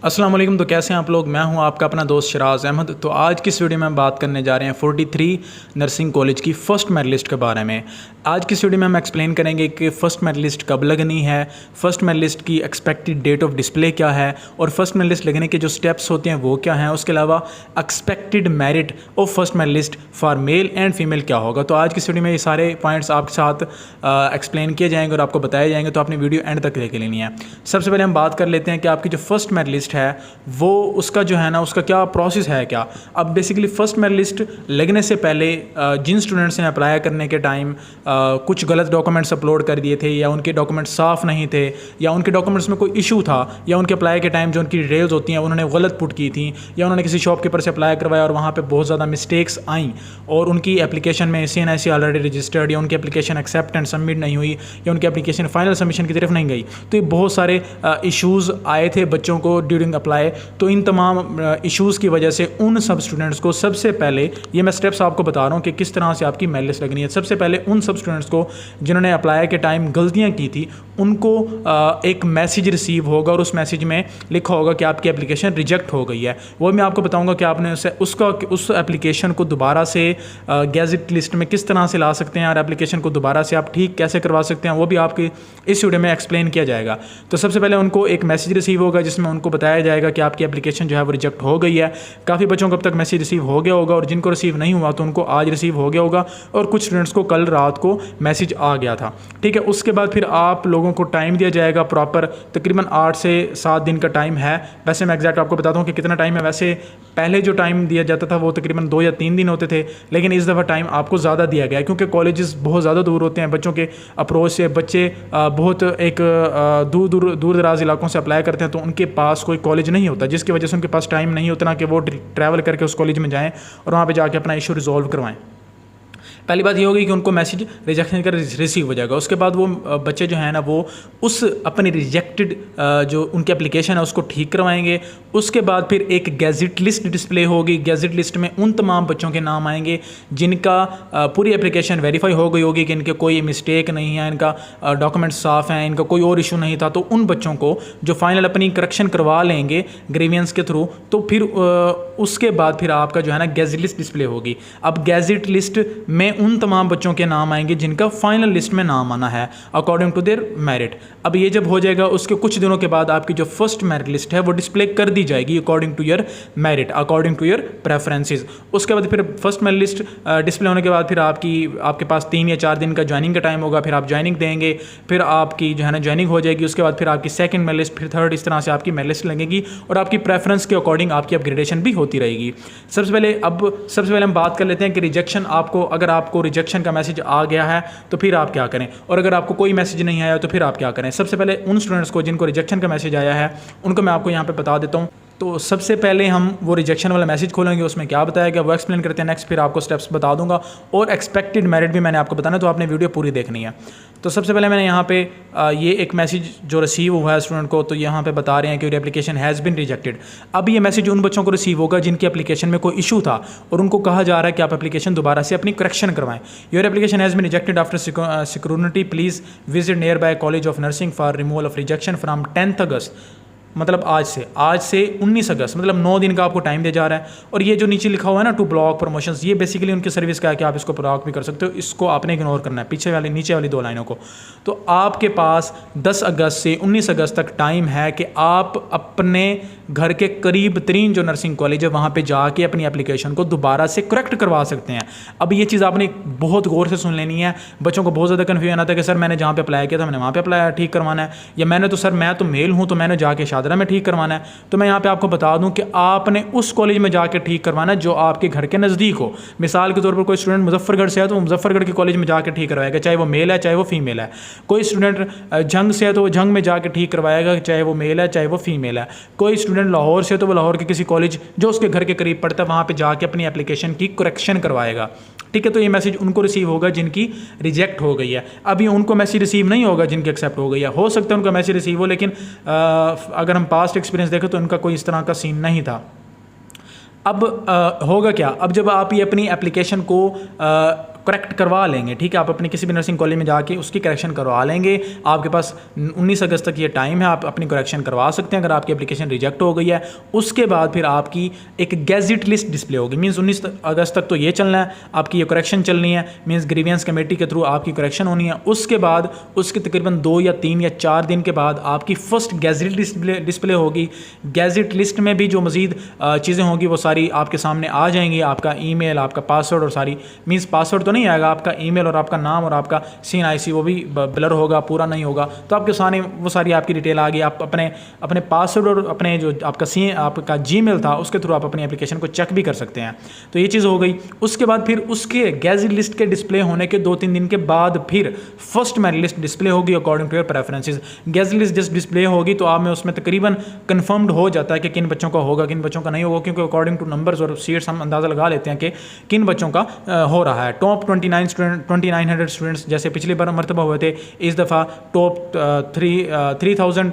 अस्सलाम वालेकुम। तो कैसे हैं आप लोग। मैं हूं आपका अपना दोस्त शराज अहमद। तो आज की इस वीडियो में हम बात करने जा रहे हैं 43 नर्सिंग कॉलेज की फ़र्स्ट मेरिट लिस्ट के बारे में। आज की इस वीडियो में हम एक्सप्लेन करेंगे कि फ़र्स्ट मेरिट लिस्ट कब लगनी है, फ़र्स्ट मेरिट लिस्ट की एक्सपेक्टेड डेट ऑफ डिस्प्ले क्या है और फर्स्ट मेरिट लिस्ट लगने के जो स्टेप्स होते हैं वो क्या हैं। उसके अलावा expected merit of first merit list for male and female क्या होगा। तो आज की इस वीडियो में ये सारे पॉइंट्स आपके साथ एक्सप्लेन किए जाएंगे और आपको बताए जाएंगे। तो आपने वीडियो एंड तक लेके लेनी है। सबसे पहले हम बात कर लेते हैं कि आपकी जो फर्स्ट मेरिट लिस्ट है वो उसका जो है ना उसका क्या प्रोसेस है क्या। अब बेसिकली फ़र्स्ट मेरिट लिस्ट लगने से पहले जिन स्टूडेंट्स ने अप्लाई करने के टाइम कुछ गलत डॉक्यूमेंट्स अपलोड कर दिए थे या उनके डॉक्यूमेंट्स साफ़ नहीं थे या उनके डॉक्यूमेंट्स में कोई इशू था या उनके अप्लाई के टाइम जो उनकी डिटेल्स होती हैं उन्होंने गलत पुट की थी या उन्होंने किसी शॉपकीपर से अप्लाई करवाया और वहाँ पर बहुत ज़्यादा मिस्टेक्स आई और उनकी एप्लीकेशन में CNIC ऑलरेडी रजिस्टर्ड या उनकी एप्लीकेशन एक्सेप्ट एंड सबमिट नहीं हुई या उनकी एप्लीकेशन फाइनल सबमिशन की तरफ नहीं गई। तो ये बहुत सारे इश्यूज़ आए थे बच्चों को ड्यूरिंग अप्लाई। तो इन तमाम इश्यूज़ की वजह से उन सब स्टूडेंट्स को सबसे पहले ये मैं स्टेप्स आपको बता रहा हूँ कि किस तरह से आपकी मेरिट लिस्ट लगनी है। सबसे पहले उन सब स्टूडेंट्स को जिन्होंने अप्लाई के टाइम गलतियाँ की थी उनको एक मैसेज रिसीव होगा और उस मैसेज में लिखा होगा कि आपकी एप्लीकेशन रिजेक्ट हो गई है। वो मैं आपको बताऊँगा कि आपने उस एप्लीकेशन को दोबारा से गैजेट लिस्ट में किस तरह से ला सकते हैं और एप्लीकेशन को दोबारा से आप ठीक कैसे करवा सकते हैं, वो भी आपकी इस वीडियो में एक्सप्लेन किया जाएगा। तो सबसे पहले उनको एक मैसेज रिसीव होगा जिसमें उनको बताया जाएगा कि आपकी एप्लीकेशन जो है वो रिजेक्ट हो गई है। काफ़ी बच्चों को अब तक मैसेज रिसीव हो गया होगा और जिनको रिसीव नहीं हुआ तो उनको आज रिसीव हो गया होगा और कुछ स्टूडेंट्स को कल रात को मैसेज आ गया था। ठीक है, उसके बाद फिर आप लोगों को टाइम दिया जाएगा प्रॉपर, तकरीबन 8 से 7 दिन का टाइम है। वैसे मैं एग्जैक्ट आपको बताता हूँ कि कितना टाइम है। वैसे पहले जो टाइम दिया जाता था वो तकरीबन 2 या 3 दिन होते थे, लेकिन इस दफ़ा टाइम आपको ज़्यादा दिया गया है क्योंकि कॉलेजेस बहुत ज़्यादा दूर होते हैं। बच्चों के अप्रोच से बच्चे बहुत एक दूर दराज इलाकों से अप्लाई करते हैं तो उनके पास कोई कॉलेज नहीं होता, जिसकी वजह से उनके पास टाइम नहीं होता ना कि वो ट्रैवल करके उस कॉलेज में जाएं और वहाँ पे जाके अपना इशू रिजॉल्व करवाएं। पहली बात ये होगी कि उनको मैसेज रिजेक्शन का रिसीव हो जाएगा। उसके बाद वो बच्चे जो है ना वो उस अपनी रिजेक्टेड जो उनकी एप्लीकेशन है उसको ठीक करवाएंगे। उसके बाद फिर एक गैजेट लिस्ट डिस्प्ले होगी। गैजेट लिस्ट में उन तमाम बच्चों के नाम आएंगे जिनका पूरी एप्लीकेशन वेरीफाई हो गई होगी कि इनके कोई मिस्टेक नहीं है, इनका डॉक्यूमेंट साफ़ हैं, इनका कोई और इशू नहीं था। तो उन बच्चों को जो फाइनल अपनी करेक्शन करवा लेंगे ग्रीवियंस के थ्रू, तो फिर उसके बाद फिर आपका जो है ना गैजेट लिस्ट डिस्प्ले होगी। अब गैजेट लिस्ट में उन तमाम बच्चों के नाम आएंगे जिनका फाइनल लिस्ट में नाम आना है अकॉर्डिंग टू देयर मेरिट। अब ये जब हो जाएगा उसके कुछ दिनों के बाद आपकी जो फर्स्ट मेरिट लिस्ट है वो डिस्प्ले कर दी जाएगी according to your merit, according to your preferences. उसके बाद फिर फर्स्ट मेरिट लिस्ट डिस्प्ले होने के बाद फिर आपके पास 3 या 4 दिन का ज्वाइनिंग का टाइम होगा। फिर आप ज्वाइनिंग देंगे, फिर आपकी जो है ना ज्वाइनिंग हो जाएगी। उसके बाद फिर आपकी सेकंड मेरिट लिस्ट, फिर थर्ड, इस तरह से आपकी मेरिट लिस्ट लगेगी और आपकी प्रेफरेंस के अकॉर्डिंग आपकी अपग्रेडेशन भी होती रहेगी। सबसे पहले हम बात कर लेते हैं कि रिजेक्शन अगर आपको रिजेक्शन का मैसेज आ गया है तो फिर आप क्या करें और अगर आपको कोई मैसेज नहीं आया तो फिर आप क्या करें। सबसे पहले उन स्टूडेंट्स को जिनको रिजेक्शन का मैसेज आया है उनको मैं आपको यहाँ पे बता देता हूँ। तो सबसे पहले हम वो रिजेक्शन वाला मैसेज खोलेंगे, उसमें क्या बताया गया वो एक्सप्लेन करते हैं नेक्स्ट, फिर आपको स्टेप्स बता दूंगा और एक्सपेक्टेड मेरिट भी मैंने आपको बताना, तो आपने वीडियो पूरी देखनी है। तो सबसे पहले मैंने यहाँ पे ये एक मैसेज जो रिसीव हुआ है स्टूडेंट को, तो यहाँ पे बता रहे हैं कि your application has been rejected. अब ये मैसेज उन बच्चों को रिसीव होगा जिनकी एप्लीकेशन में कोई इशू था और उनको कहा जा रहा है कि आप एप्लीकेशन दोबारा से अपनी करेक्शन करवाएं। Your application has been rejected after security, please visit near by college of nursing for removal of rejection from 10th अगस्त, मतलब आज से 19 अगस्त, मतलब 9 दिन का आपको टाइम दिया जा रहा है। और ये जो नीचे लिखा हुआ है ना टू ब्लॉक प्रमोशंस, ये बेसिकली उनकी सर्विस का है कि आप इसको ब्लॉक भी कर सकते हो, इसको आपने इग्नोर करना है, नीचे वाली 2 लाइनों को। तो आपके पास 10 अगस्त से 19 अगस्त तक टाइम है कि आप अपने घर के करीब तरीन जो नर्सिंग कॉलेज है वहाँ पे जाके अपनी एप्लीकेशन को दोबारा से करेक्ट करवा सकते हैं। अब ये चीज़ आपने बहुत गौर से सुन लेनी है। बच्चों को बहुत ज़्यादा कन्फ्यूजन आता है कि सर मैंने जहाँ पे अप्लाई किया था मैंने वहाँ पे अप्लाई ठीक करवाना है, या मैं तो मेल हूँ तो मैंने जाके शादरा में ठीक करवाना है। तो मैं यहाँ पे आपको बता दूँ कि आपने उस कॉलेज में जाके ठीक करवाना है जो आपके घर के नज़दीक हो। मिसाल के तौर पर कोई स्टूडेंट मुजफ्फरगढ़ से है तो वो मुजफ्फरगढ़ के कॉलेज में जाके ठीक करवाएगा, चाहे वो मेल है चाहे वो फीमेल है। कोई स्टूडेंट झंग से है तो वो झंग में जाके ठीक करवाएगा, चाहे वो मेल है चाहे वो फीमेल है। कोई स्टूडेंट लाहौर से तो वो लाहौर के किसी कॉलेज जो उसके घर के करीब पड़ता है वहाँ पे जाके अपनी एप्लीकेशन की करेक्शन करवाएगा। ठीक है, तो ये मैसेज उनको रिसीव होगा जिनकी रिजेक्ट हो गई है। अभी उनको मैसेज रिसीव नहीं होगा जिनकी एक्सेप्ट हो गई है। हो सकता है उनका मैसेज रिसीव हो, लेकिन अगर हम पास्ट एक्सपीरियंस देखें तो उनका कोई इस तरह का सीन नहीं था। अब होगा क्या, अब जब आप ये अपनी एप्लीकेशन को करेक्ट करवा लेंगे, ठीक है। आप अपने किसी भी नर्सिंग कॉलेज में जाके उसकी करेक्शन करवा लेंगे। आपके पास 19 अगस्त तक ये टाइम है, आप अपनी करेक्शन करवा सकते हैं। अगर आपकी एप्लीकेशन रिजेक्ट हो गई है, उसके बाद फिर आपकी एक गैजेट लिस्ट डिस्प्ले होगी। मीन्स 19 अगस्त तक तो ये चलना है, आपकी ये करेक्शन चलनी है, मीन्स ग्रीवियंस कमेटी के थ्रू आपकी करेक्शन होनी है। उसके बाद उसके तकरीबन 2 या 3 या 4 दिन के बाद आपकी फर्स्ट गैजेट डिस्प्ले होगी। गैजेट लिस्ट में भी जो मज़ीद चीज़ें होंगी वो सारी आपके सामने आ जाएंगी। आपका ईमेल, आपका पासवर्ड और सारी, मीन्स पासवर्ड तो नहीं आएगा, आपका ईमेल और आपका नाम और आपका CNIC वो भी ब्लर होगा, पूरा नहीं होगा। तो आपके सामने वो सारी आपकी डिटेल आ गई। आप अपने पासवर्ड और अपने जो आपका जीमेल था उसके थ्रू आप अपनी एप्लीकेशन को चेक भी कर सकते हैं। तो ये चीज़ हो गई। उसके बाद फिर उसके गैजेट लिस्ट के डिस्प्ले होने के 2-3 दिन के बाद फिर फर्स्ट मेरिट लिस्ट डिस्प्ले होगी according to your preferences. Gazette list just display होगी तो आप में उसमें तकरीबन कन्फर्म्ड हो जाता है कि किन बच्चों का होगा, किन बच्चों का नहीं होगा, क्योंकि अकॉर्डिंग टू नंबर्स और सीट्स हम अंदाज़ा लगा लेते हैं कि किन बच्चों का हो रहा है। टॉप 2900 स्टूडेंट्स जैसे पिछली बार मरतबा हुए थे, इस दफ़ा टॉप 3000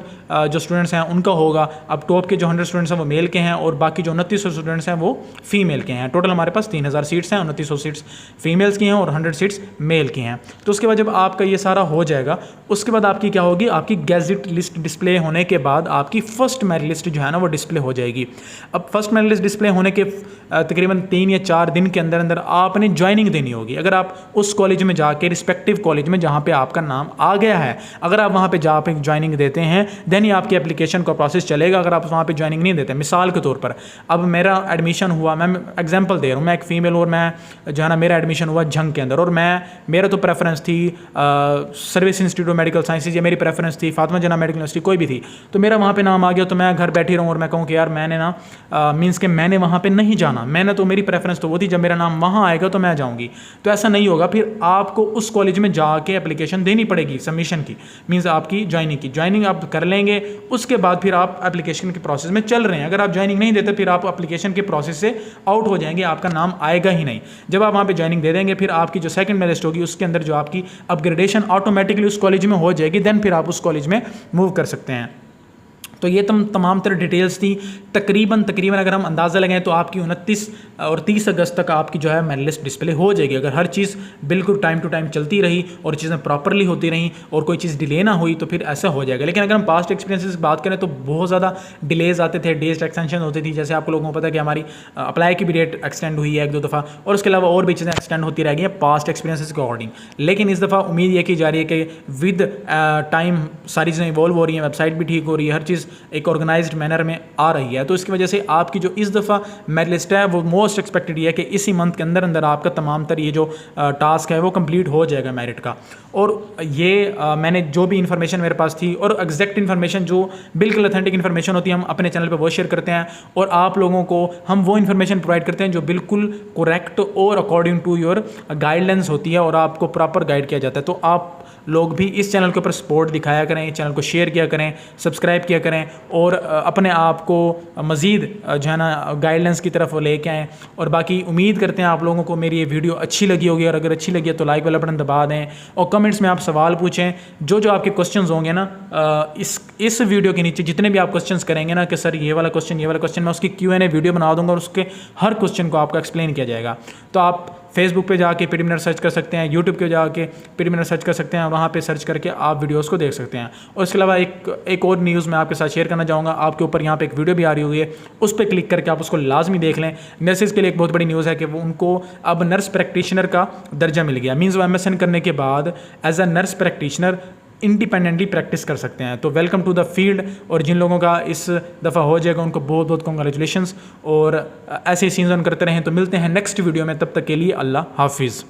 जो स्टूडेंट्स हैं उनका होगा। अब टॉप के जो 100 स्टूडेंट्स हैं वो मेल के हैं और बाकी जो 2900 स्टूडेंट्स हैं वो फीमेल के हैं। टोटल हमारे पास 3000 सीट्स हैं, 2900 सीट्स फीमेल्स की हैं और 100 सीट्स मेल की हैं। तो उसके बाद जब आपका ये सारा हो जाएगा, उसके बाद आपकी क्या होगी, आपकी गैजेट लिस्ट डिस्प्ले होने के बाद आपकी फर्स्ट मेरिट लिस्ट जो है ना वो डिस्प्ले हो जाएगी। अब फर्स्ट मेरिट लिस्ट डिस्प्ले होने के तकरीबन 3 या 4 दिन के अंदर अंदर आपने ज्वाइनिंग देनी होगी। अगर आप उस कॉलेज में जाके रिस्पेक्टिव कॉलेज में जहाँ पे आपका नाम आ गया है, अगर आप वहाँ पे जा पे ज्वाइनिंग देते हैं देन ही आपकी एप्लीकेशन का प्रोसेस चलेगा। अगर आप वहाँ पे ज्वाइनिंग नहीं देते, मिसाल के तौर पर अब मेरा एडमिशन हुआ, मैं एग्जांपल दे रहा हूँ, मैं एक फ़ीमेल और मैं जो है ना मेरा एडमिशन हुआ झंग के अंदर और मेरा तो प्रेफरेंस थी service institute of medical sciences, या मेरी प्रेफरेंस थी फातिमा जना मेडिकल यूनिवर्सिटी, कोई भी थी। तो मेरा वहाँ पे नाम आ गया तो मैं घर बैठी रहूँ और मैं कहूँ कि यार मैंने ना मीन्स कि मैंने वहाँ पे नहीं जाना, मैंने तो मेरी प्रेफरेंस तो वो थी, जब मेरा नाम वहाँ आएगा तो मैं जाऊँगी। तो ऐसा नहीं होगा, फिर आपको उस कॉलेज में जाके एप्लीकेशन देनी पड़ेगी सबमिशन की, मीन्स आपकी ज्वाइनिंग आप कर लेंगे। उसके बाद फिर आप एप्लीकेशन के प्रोसेस में चल रहे हैं। अगर आप ज्वाइनिंग नहीं देते फिर आप एप्लीकेशन के प्रोसेस से आउट हो जाएंगे, आपका नाम आएगा ही नहीं। जब आप वहाँ पे ज्वाइनिंग दे देंगे फिर आपकी जो सेकंड मेरिट लिस्ट होगी उसके अंदर जो आपकी अपग्रेडेशन ऑटोमेटिकली उस कॉलेज में हो जाएगी, देन फिर आप उस कॉलेज में मूव कर सकते हैं। तो ये तमाम तरह डिटेल्स थी। तकरीबन अगर हम अंदाज़ा लगाएं तो आपकी 29 और 30 अगस्त तक आपकी जो है मेरिट लिस्ट डिस्प्ले हो जाएगी। अगर हर चीज़ बिल्कुल टाइम टू टाइम चलती रही और चीज़ें प्रॉपरली होती रहीं और कोई चीज़ डिले ना हुई तो फिर ऐसा हो जाएगा। लेकिन अगर हम पास्ट एक्सपीरियंसेस की बात करें तो बहुत ज़्यादा डिलेज आते थे, डेज एक्सटेंशन होती थी। जैसे आप लोगों को पता है कि हमारी अप्लाई की भी डेट एक्सटेंड हुई है 1-2 दफ़ा, और उसके अलावा और भी चीज़ें एक्सटेंड होती रहेगी पास्ट एक्सपीरियंसेस के अकॉर्डिंग। लेकिन इस दफ़ा उम्मीद ये की जा रही है कि विद टाइम सारी चीज़ें इवॉल्व हो रही हैं, वेबसाइट भी ठीक हो रही है, हर चीज़ एक ऑर्गेनाइज्ड मैनर में आ रही है। तो इसकी वजह से आपकी जो इस दफ़ा मेरिट लिस्ट है वो मोस्ट एक्सपेक्टेड ये है कि इसी मंथ के अंदर अंदर आपका तमाम तर ये जो टास्क है वो कंप्लीट हो जाएगा मेरिट का। और ये मैंने जो भी इन्फॉर्मेशन मेरे पास थी और एग्जैक्ट इन्फॉर्मेशन जो बिल्कुल ऑथेंटिक इन्फॉर्मेशन होती है हम अपने चैनल पे वो शेयर करते हैं और आप लोगों को हम वो इन्फॉर्मेशन प्रोवाइड करते हैं जो बिल्कुल करेक्ट और अकॉर्डिंग टू योर गाइडलाइंस होती है और आपको प्रॉपर गाइड किया जाता है। तो आप लोग भी इस चैनल के ऊपर सपोर्ट दिखाया करें, चैनल को शेयर किया करें, सब्सक्राइब किया करें और अपने आप को मज़ीद जो है ना गाइडलाइंस की तरफ लेके आएँ। और बाकी उम्मीद करते हैं आप लोगों को मेरी ये वीडियो अच्छी लगी होगी, और अगर अच्छी लगी है तो लाइक वाला बटन दबा दें और कमेंट्स में आप सवाल पूछें। जो आपके क्वेश्चंस होंगे ना इस वीडियो के नीचे जितने भी आप क्वेश्चंस करेंगे ना कि सर ये वाला क्वेश्चन, मैं उसकी Q&A वीडियो बना दूंगा और उसके हर क्वेश्चन को आपका एक्सप्लेन किया जाएगा। तो आप फेसबुक पे जाके पीडी मिनट सर्च कर सकते हैं, यूट्यूब पे जाके पीडी मिनट सर्च कर सकते हैं, वहाँ पे सर्च करके आप वीडियोस को देख सकते हैं। और इसके अलावा एक और न्यूज़ मैं आपके साथ शेयर करना चाहूँगा। आपके ऊपर यहाँ पे एक वीडियो भी आ रही हुई है, उस पर क्लिक करके आप उसको लाजमी देख लें। नर्सेज के लिए एक बहुत बड़ी न्यूज़ है कि वो उनको अब नर्स प्रैक्टिशनर का दर्जा मिल गया। मीन्स वो MSN करने के बाद as a nurse practitioner independently practice कर सकते हैं। तो वेलकम टू द फील्ड। और जिन लोगों का इस दफ़ा हो जाएगा उनको बहुत बहुत कॉन्ग्रेचुलेशंस और ऐसे ही सीजन करते रहें। तो मिलते हैं नेक्स्ट वीडियो में, तब तक के लिए अल्लाह हाफिज़।